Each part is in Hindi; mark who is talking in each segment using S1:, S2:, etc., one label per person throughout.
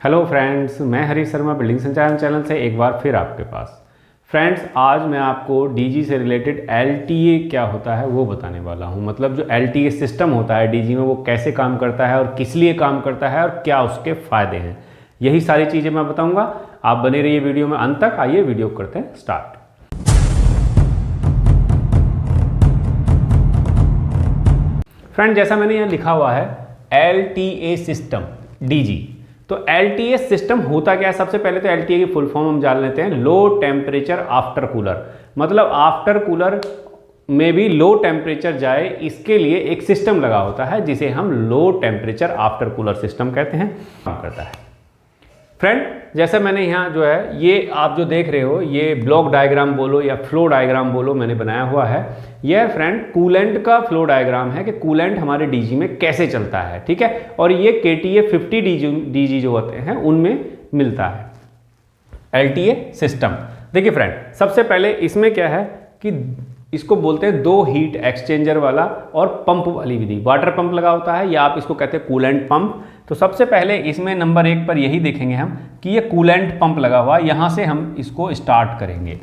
S1: हेलो फ्रेंड्स, मैं हरीश शर्मा बिल्डिंग संचालन चैनल से एक बार फिर आपके पास। फ्रेंड्स, आज मैं आपको डीजी से रिलेटेड एलटीए क्या होता है वो बताने वाला हूँ। मतलब जो एलटीए सिस्टम होता है डीजी में, वो कैसे काम करता है और किस लिए काम करता है और क्या उसके फ़ायदे हैं, यही सारी चीज़ें मैं बताऊँगा। आप बने रहिए वीडियो में अंत तक। आइए वीडियो करते हैं स्टार्ट। फ्रेंड, जैसा मैंने यहाँ लिखा हुआ है एलटीए सिस्टम डीजी, तो एलटीए सिस्टम होता क्या है? सबसे पहले तो एलटीए की फुल फॉर्म हम जान लेते हैं। Low temperature after cooler. मतलब आफ्टर कूलर में भी लो टेम्परेचर जाए, इसके लिए एक सिस्टम लगा होता है जिसे हम low temperature after cooler system कहते हैं। काम करता है फ्रेंड, जैसे मैंने यहाँ जो है ये आप जो देख रहे हो, ये ब्लॉक डायग्राम बोलो या फ्लो डायग्राम बोलो, मैंने बनाया हुआ है। यह फ्रेंड कूलेंट का फ्लो डायग्राम है कि कूलेंट हमारे डीजी में कैसे चलता है, ठीक है। और ये केटीए 50 डीजी जो होते हैं उनमें मिलता है एलटीए सिस्टम। देखिए फ्रेंड, सबसे पहले इसमें क्या है कि इसको बोलते हैं दो हीट एक्सचेंजर वाला और पंप वाली विधि। वाटर पंप लगा होता है या आप इसको कहते हैं कूलेंट पंप। तो सबसे पहले इसमें नंबर 1 पर यही देखेंगे हम कि ये कूलेंट पंप लगा हुआ है। यहाँ से हम इसको स्टार्ट करेंगे।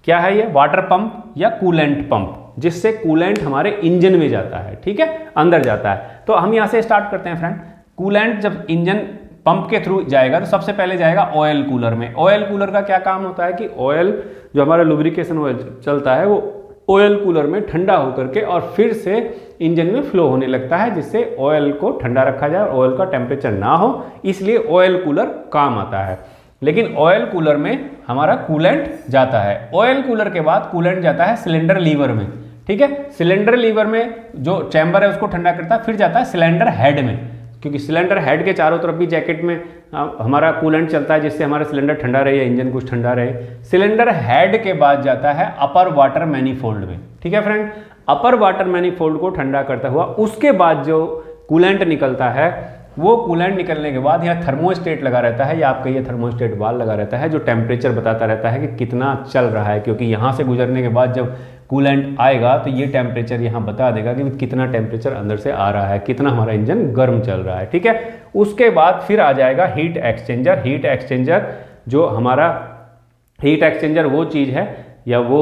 S1: क्या है ये? वाटर पंप या कूलेंट पंप, जिससे कूलेंट हमारे इंजन में जाता है, ठीक है, अंदर जाता है। तो हम यहाँ से स्टार्ट करते हैं फ्रेंड। कूलेंट जब इंजन पंप के थ्रू जाएगा तो सबसे पहले जाएगा ऑयल कूलर में। ऑयल कूलर का क्या काम होता है कि ऑयल जो हमारा लुब्रिकेशन ऑयल चलता है वो ऑयल कूलर में ठंडा होकर के और फिर से इंजन में फ्लो होने लगता है, जिससे ऑयल को ठंडा रखा जाए और ऑयल का टेम्परेचर ना हो, इसलिए ऑयल कूलर काम आता है। लेकिन ऑयल कूलर में हमारा कूलेंट जाता है। ऑयल कूलर के बाद कूलेंट जाता है सिलेंडर लीवर में, ठीक है। सिलेंडर लीवर में जो चैम्बर है उसको ठंडा करता है, फिर जाता है सिलेंडर हेड में, क्योंकि सिलेंडर हेड के चारों तरफ भी जैकेट में हमारा कूलेंट चलता है, जिससे हमारा सिलेंडर ठंडा रहे या इंजन कुछ ठंडा रहे। सिलेंडर हेड के बाद जाता है अपर वाटर मैनीफोल्ड में, ठीक है फ्रेंड। अपर वाटर मैनीफोल्ड को ठंडा करता हुआ उसके बाद जो कूलेंट निकलता है, वो कूलेंट निकलने के बाद यहाँ थर्मोस्टेट लगा रहता है या आप कहिए थर्मोस्टेट वाल्व लगा रहता है, जो टेम्परेचर बताता रहता है कि कितना चल रहा है। क्योंकि यहाँ से गुजरने के बाद जब कूलेंट आएगा तो ये टेम्परेचर यहाँ बता देगा कि कितना टेम्परेचर अंदर से आ रहा है, कितना हमारा इंजन गर्म चल रहा है, ठीक है। उसके बाद फिर आ जाएगा हीट एक्सचेंजर। हीट एक्सचेंजर जो हमारा हीट एक्सचेंजर वो चीज़ है या वो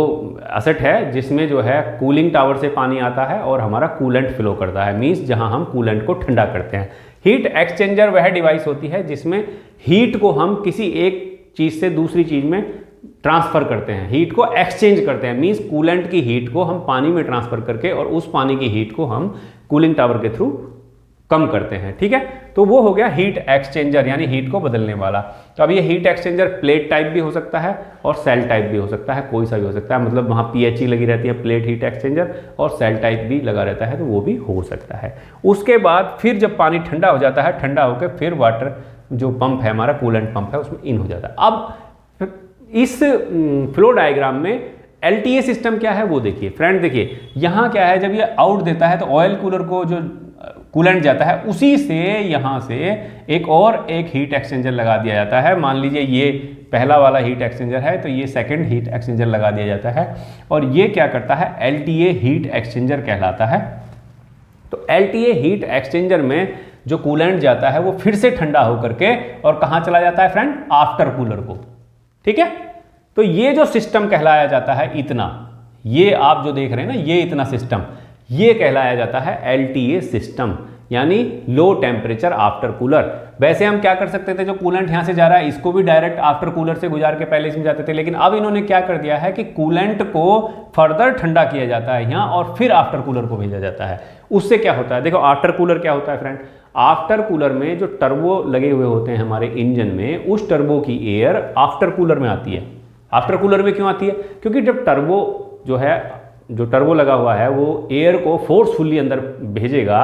S1: एसेट है जिसमें जो है कूलिंग टावर से पानी आता है और हमारा कूलेंट फ्लो करता है, मीन्स जहाँ हम कूलेंट को ठंडा करते हैं। हीट एक्सचेंजर वह डिवाइस होती है जिसमें हीट को हम किसी एक चीज़ से दूसरी चीज़ में ट्रांसफ़र करते हैं, हीट को एक्सचेंज करते हैं। मीन्स कूलेंट की हीट को हम पानी में ट्रांसफ़र करके और उस पानी की हीट को हम कूलिंग टावर के थ्रू कम करते हैं, ठीक है। तो वो हो गया हीट एक्सचेंजर, यानी हीट को बदलने वाला। तो अब ये हीट एक्सचेंजर प्लेट टाइप भी हो सकता है और सेल टाइप भी हो सकता है, कोई सा भी हो सकता है। मतलब वहाँ PHE लगी रहती है, प्लेट हीट एक्सचेंजर, और सेल टाइप भी लगा रहता है, तो वो भी हो सकता है। उसके बाद फिर जब पानी ठंडा हो जाता है, ठंडा होकर फिर वाटर जो पंप है हमारा कूलेंट पंप है उसमें इन हो जाता है। अब इस फ्लो डायग्राम में एलटीए सिस्टम क्या है वो देखिए फ्रेंड। देखिए यहाँ क्या है, जब ये आउट देता है तो ऑयल कूलर को जो कूलेंट जाता है उसी से यहाँ से एक हीट एक्सचेंजर लगा दिया जाता है। मान लीजिए ये पहला वाला हीट एक्सचेंजर है तो ये सेकंड हीट एक्सचेंजर लगा दिया जाता है और ये क्या करता है, एलटीए हीट एक्सचेंजर कहलाता है। तो एलटीए हीट एक्सचेंजर में जो कूलेंट जाता है वो फिर से ठंडा होकर के और कहाँ चला जाता है फ्रेंड, आफ्टर कूलर को, ठीक है। तो ये जो सिस्टम कहलाया जाता है, इतना ये आप जो देख रहे हैं ना, ये इतना सिस्टम, ये कहलाया जाता है एलटीए सिस्टम, यानी लो टेम्परेचर आफ्टर कूलर। वैसे हम क्या कर सकते थे, जो कूलेंट यहाँ से जा रहा है इसको भी डायरेक्ट आफ्टर कूलर से गुजार के पहले इसमें जाते थे, लेकिन अब इन्होंने क्या कर दिया है कि कूलेंट को फर्दर ठंडा किया जाता है यहाँ और फिर आफ्टर कूलर को भेजा जाता है। उससे क्या होता है, देखो आफ्टर कूलर क्या होता है फ्रेंड। आफ्टर कूलर में जो टर्बो लगे हुए होते हैं हमारे इंजन में, उस टर्बो की एयर आफ्टर कूलर में आती है। आफ्टर कूलर में क्यों आती है? क्योंकि जब टर्बो जो है, जो टर्बो लगा हुआ है वो एयर को फोर्सफुली अंदर भेजेगा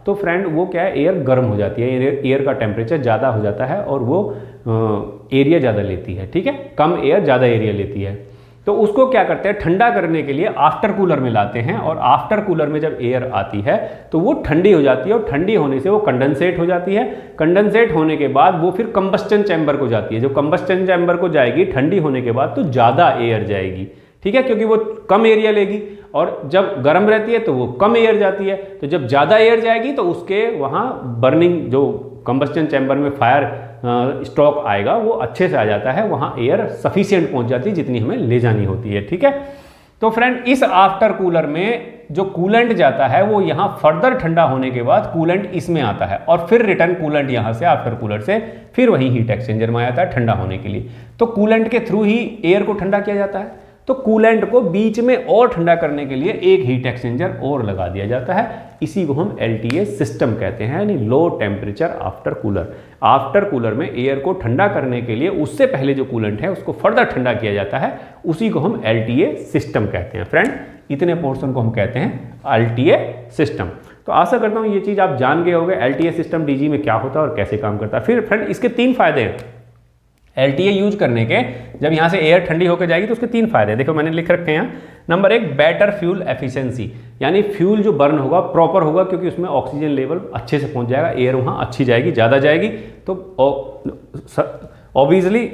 S1: तो फ्रेंड वो क्या है, एयर गर्म हो जाती है, एयर का टेम्परेचर ज़्यादा हो जाता है और वो एरिया ज़्यादा लेती है, ठीक है। कम एयर ज़्यादा एरिया लेती है। तो उसको क्या करते हैं, ठंडा करने के लिए आफ्टर कूलर में लाते हैं और आफ्टर कूलर में जब एयर आती है तो वो ठंडी हो जाती है और ठंडी होने से वो कंडेंसेट हो जाती है। कंडेंसेट होने के बाद वो फिर कंबस्टन चैम्बर को जाती है। जो कंबस्टन चैम्बर को जाएगी ठंडी होने के बाद तो ज़्यादा एयर जाएगी, ठीक है, क्योंकि वो कम एरिया लेगी और जब गर्म रहती है तो वो कम एयर जाती है। तो जब ज़्यादा एयर जाएगी तो उसके वहाँ बर्निंग, जो कंबस्टन चैम्बर में फायर स्ट्रोक आएगा वो अच्छे से आ जाता है, वहाँ एयर सफिशिएंट पहुँच जाती है जितनी हमें ले जानी होती है। ठीक है, तो फ्रेंड इस आफ्टर कूलर में जो कूलेंट जाता है वो यहाँ फर्दर ठंडा होने के बाद कूलेंट इसमें आता है और फिर रिटर्न कूलेंट यहाँ से आफ्टर कूलर से फिर वही हीट एक्सचेंजर में आता है ठंडा होने के लिए। तो कूलेंट के थ्रू ही एयर को ठंडा किया जाता है। तो कूलेंट को बीच में और ठंडा करने के लिए एक हीट एक्सचेंजर और लगा दिया जाता है। इसी को हम LTA सिस्टम कहते हैं, यानी low temperature after cooler. After cooler में एयर को ठंडा करने के लिए उससे पहले जो कूलेंट है उसको फर्दर ठंडा किया जाता है, उसी को हम LTA सिस्टम कहते हैं। फ्रेंड इतने पोर्शन को हम कहते हैं LTA सिस्टम। तो आशा करता हूँ ये चीज़ आप जान गए होंगे LTA सिस्टम DG में क्या होता है और कैसे काम करता है। फिर फ्रेंड इसके 3 फायदे हैं LTA यूज करने के। जब यहाँ से एयर ठंडी होकर जाएगी तो उसके 3 फायदे देखो मैंने लिख रखे हैं। नंबर 1 बेटर फ्यूल एफिशिएंसी, यानी फ्यूल जो बर्न होगा प्रॉपर होगा क्योंकि उसमें ऑक्सीजन लेवल अच्छे से पहुँच जाएगा, एयर वहाँ अच्छी जाएगी, ज़्यादा जाएगी, तो ऑब्वियसली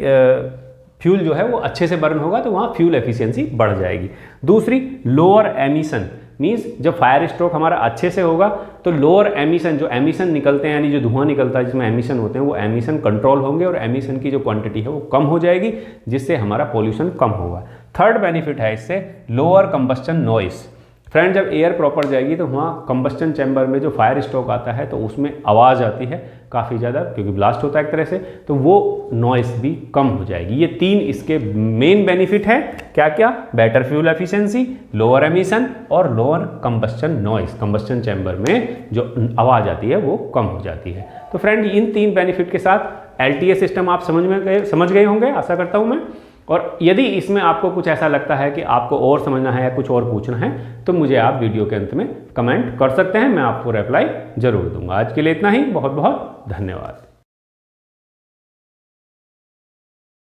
S1: फ्यूल जो है वो अच्छे से बर्न होगा तो वहाँ फ्यूल एफिशिएंसी बढ़ जाएगी। दूसरी लोअर एमिशन, मीन्स जब फायर स्ट्रोक हमारा अच्छे से होगा तो लोअर एमिशन, जो एमिशन निकलते हैं यानी जो धुआं निकलता है जिसमें एमिशन होते हैं वो एमिशन कंट्रोल होंगे और एमिशन की जो क्वांटिटी है वो कम हो जाएगी, जिससे हमारा पोल्यूशन कम होगा। थर्ड बेनिफिट है इससे लोअर कंबस्टन नॉइस। फ्रेंड जब एयर प्रॉपर जाएगी तो वहाँ कंबस्टन चैम्बर में जो फायर स्ट्रोक आता है तो उसमें आवाज़ आती है काफ़ी ज़्यादा क्योंकि ब्लास्ट होता है एक तरह से, तो वो नॉइस भी कम हो जाएगी। ये 3 इसके मेन बेनिफिट हैं। क्या क्या? Better fuel efficiency, lower emission और lower combustion noise. Combustion chamber में जो आवाज़ आती है वो कम हो जाती है। तो फ्रेंड इन 3 बेनिफिट के साथ LTA सिस्टम आप समझ गए होंगे आशा करता हूँ मैं। और यदि इसमें आपको कुछ ऐसा लगता है कि आपको और समझना है या कुछ और पूछना है तो मुझे आप वीडियो के अंत में कमेंट कर सकते हैं, मैं आपको रिप्लाई जरूर दूंगा। आज के लिए इतना ही, बहुत बहुत धन्यवाद।